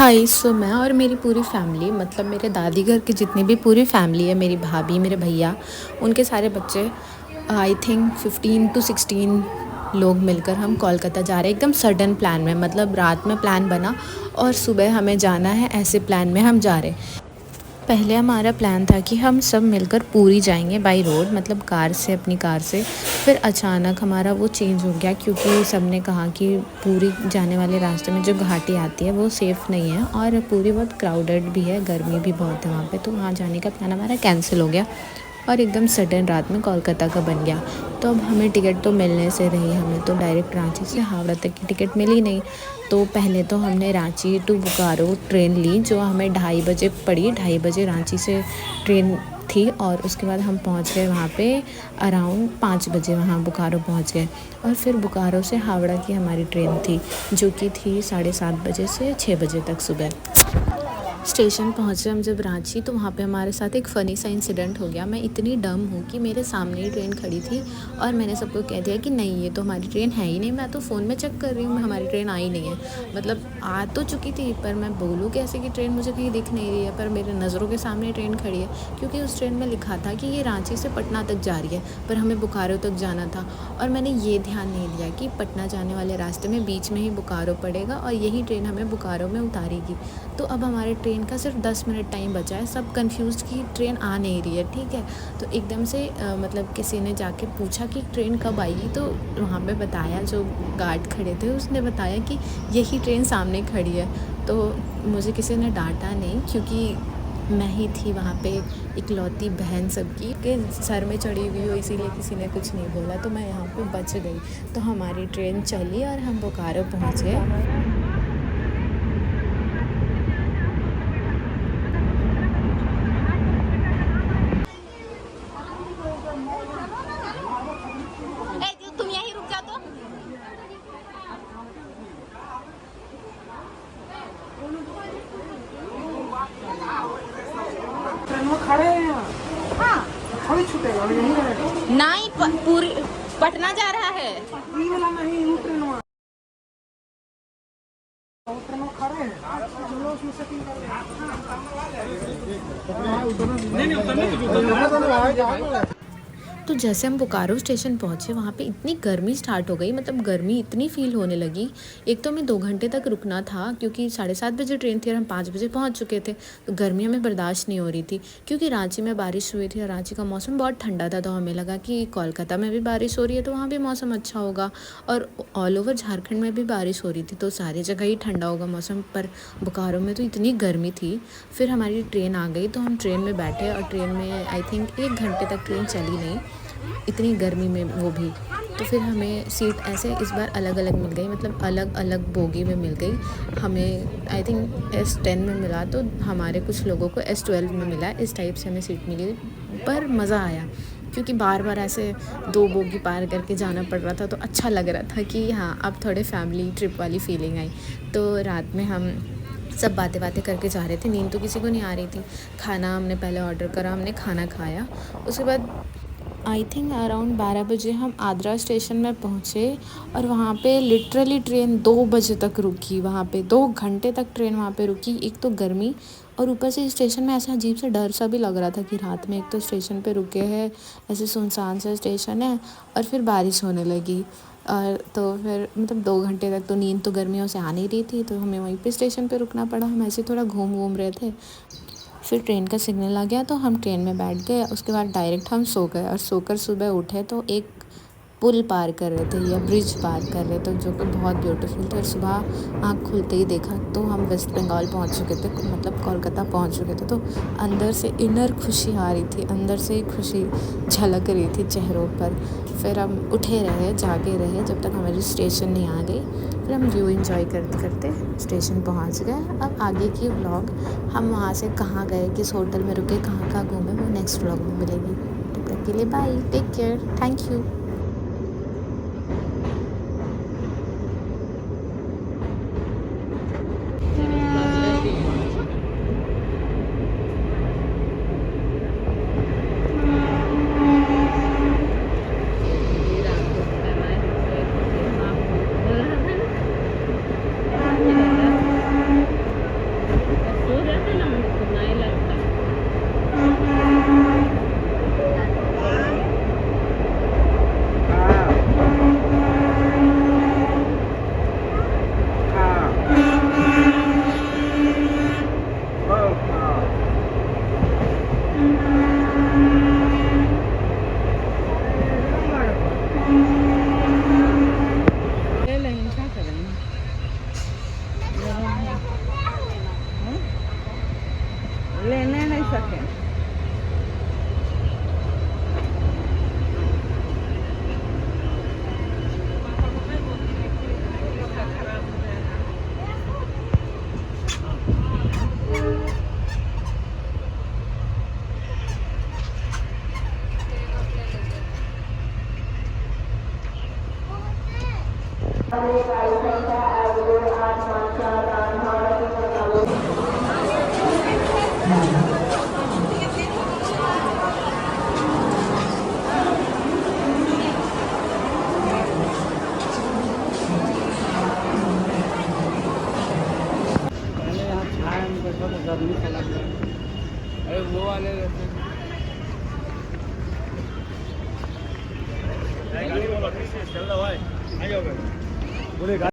हाय। सो मैं और मेरी पूरी फैमिली, मतलब मेरे दादी घर की जितनी भी पूरी फैमिली है, मेरी भाभी, मेरे भैया, उनके सारे बच्चे, आई थिंक 15 to 16 लोग मिलकर हम कोलकाता जा रहे हैं एकदम सडन प्लान में। मतलब रात में प्लान बना और सुबह हमें जाना है, ऐसे प्लान में हम जा रहे हैं। पहले हमारा प्लान था कि हम सब मिलकर पूरी जाएंगे बाय रोड, मतलब कार से, अपनी कार से। फिर अचानक हमारा वो चेंज हो गया क्योंकि सब ने कहा कि पूरी जाने वाले रास्ते में जो घाटी आती है वो सेफ़ नहीं है और पूरी बहुत क्राउडेड भी है, गर्मी भी बहुत है वहाँ पे, तो वहाँ जाने का प्लान हमारा कैंसिल हो गया और एकदम सडन रात में कोलकाता का बन गया। तो अब हमें टिकट तो मिलने से रही, हमें तो डायरेक्ट रांची से हावड़ा तक की टिकट मिली नहीं। तो पहले तो हमने रांची टू बोकारो ट्रेन ली, जो हमें 2:30 बजे पड़ी। 2:30 बजे रांची से ट्रेन थी और उसके बाद हम पहुंच गए वहाँ पे अराउंड 5 बजे, वहाँ बोकारो पहुँच गए। और फिर बोकारो से हावड़ा की हमारी ट्रेन थी, जो कि थी 7:30 बजे से 6 बजे तक सुबह। स्टेशन पहुँचे हम जब रांची, तो वहाँ पे हमारे साथ एक फ़नी सा इंसिडेंट हो गया। मैं इतनी डम हूँ कि मेरे सामने ही ट्रेन खड़ी थी और मैंने सबको कह दिया कि नहीं, ये तो हमारी ट्रेन है ही नहीं। मैं तो फ़ोन में चेक कर रही हूँ, हमारी ट्रेन आई नहीं है। मतलब आ तो चुकी थी, पर मैं बोलूँ कैसे कि ट्रेन मुझे कहीं दिख नहीं रही है, पर मेरे नज़रों के सामने ट्रेन खड़ी है। क्योंकि उस ट्रेन में लिखा था कि ये रांची से पटना तक जा रही है, पर हमें बोकारो तक जाना था। और मैंने ये ध्यान नहीं दिया कि पटना जाने वाले रास्ते में बीच में ही बोकारो पड़ेगा और यही ट्रेन हमें बोकारो में उतारेगी। तो अब हमारे ट्रेन का सिर्फ 10 मिनट टाइम बचा है। सब कंफ्यूज कि ट्रेन आ नहीं रही है, ठीक है। तो एकदम से मतलब किसी ने जाके पूछा कि ट्रेन कब आएगी, तो वहाँ पे बताया, जो गार्ड खड़े थे उसने बताया कि यही ट्रेन सामने खड़ी है। तो मुझे किसी ने डांटा नहीं, क्योंकि मैं ही थी वहाँ पे इकलौती बहन सबकी के सर में चढ़ी हुई हो, इसीलिए किसी ने कुछ नहीं बोला, तो मैं यहाँ पे बच गई। तो हमारी ट्रेन चली और हम बोकारो पहुँच गए। तुम यहीं रुक जाओ तो। ट्रेन में खड़े हैं यहाँ। हाँ, थोड़ी छूटेगा, यहीं रहेगा। नहीं पूरी पटना जा रहा है। ई वाला नहीं, वो ट्रेन में। वो ट्रेन में खड़े हैं, चलो उसमें सेटिंग कर लें। नहीं नहीं, उतरने की जरूरत। तो जैसे हम बोकारो स्टेशन पहुँचे, वहाँ पे इतनी गर्मी स्टार्ट हो गई, मतलब गर्मी इतनी फ़ील होने लगी। एक तो हमें 2 घंटे तक रुकना था क्योंकि 7:30 बजे ट्रेन थी और हम 5 बजे पहुँच चुके थे। तो गर्मी हमें बर्दाश्त नहीं हो रही थी क्योंकि रांची में बारिश हुई थी और रांची का मौसम बहुत ठंडा था। तो हमें लगा कि कोलकाता में भी बारिश हो रही है तो वहाँ भी मौसम अच्छा होगा, और ऑल ओवर झारखंड में भी बारिश हो रही थी, तो सारी जगह ही ठंडा होगा मौसम। पर बोकारो में तो इतनी गर्मी थी। फिर हमारी ट्रेन आ गई तो हम ट्रेन में बैठे और ट्रेन में आई थिंक 1 घंटे तक ट्रेन चली नहीं, इतनी गर्मी में वो भी। तो फिर हमें सीट ऐसे इस बार अलग अलग मिल गई, मतलब अलग अलग बोगी में मिल गई। हमें आई थिंक S10 में मिला, तो हमारे कुछ लोगों को S12 में मिला। इस टाइप से हमें सीट मिली, पर मज़ा आया क्योंकि बार बार ऐसे 2 बोगी पार करके जाना पड़ रहा था, तो अच्छा लग रहा था कि हाँ, अब थोड़े फैमिली ट्रिप वाली फीलिंग आई। तो रात में हम सब बातें बातें करके जा रहे थे, नींद तो किसी को नहीं आ रही थी। खाना हमने पहले ऑर्डर करा, हमने खाना खाया। उसके बाद आई थिंक अराउंड 12 बजे हम आद्रा स्टेशन में पहुँचे और वहाँ पे लिटरली ट्रेन 2 बजे तक रुकी। वहाँ पे 2 घंटे तक ट्रेन वहाँ पे रुकी। एक तो गर्मी और ऊपर से स्टेशन में ऐसा अजीब सा डर सा भी लग रहा था कि रात में एक तो स्टेशन पे रुके हैं, ऐसे सुनसान सा स्टेशन है, और फिर बारिश होने लगी। और तो फिर मतलब 2 घंटे तक तो नींद तो गर्मियों से आ नहीं रही थी, तो हमें वहीं पे स्टेशन पे रुकना पड़ा। हम ऐसे थोड़ा घूम रहे थे। फिर ट्रेन का सिग्नल आ गया तो हम ट्रेन में बैठ गए। उसके बाद डायरेक्ट हम सो गए और सोकर सुबह उठे तो एक पुल पार कर रहे थे या ब्रिज पार कर रहे थे, जो कि बहुत ब्यूटीफुल था। और सुबह आँख खुलते ही देखा तो हम वेस्ट बंगाल पहुंच चुके थे, मतलब कोलकाता पहुंच चुके थे। तो अंदर से इनर खुशी आ रही थी, अंदर से खुशी झलक रही थी चेहरों पर। फिर हम उठे रहे, जागे रहे जब तक हमारी स्टेशन नहीं आ गई। फिर हम व्यू एंजॉय करते करते स्टेशन पहुंच गए। अब आगे की व्लॉग, हम वहाँ से कहाँ गए, किस होटल में रुके, कहाँ कहाँ घूमे, वो नेक्स्ट व्लॉग में मिलेगी। तब तक के लिए bye, take care, thank you. लेने नहीं सके। पहले यहाँ छाया में बैठा तो गर्मी से लग रहा है। अरे वो वाले रहते हैं।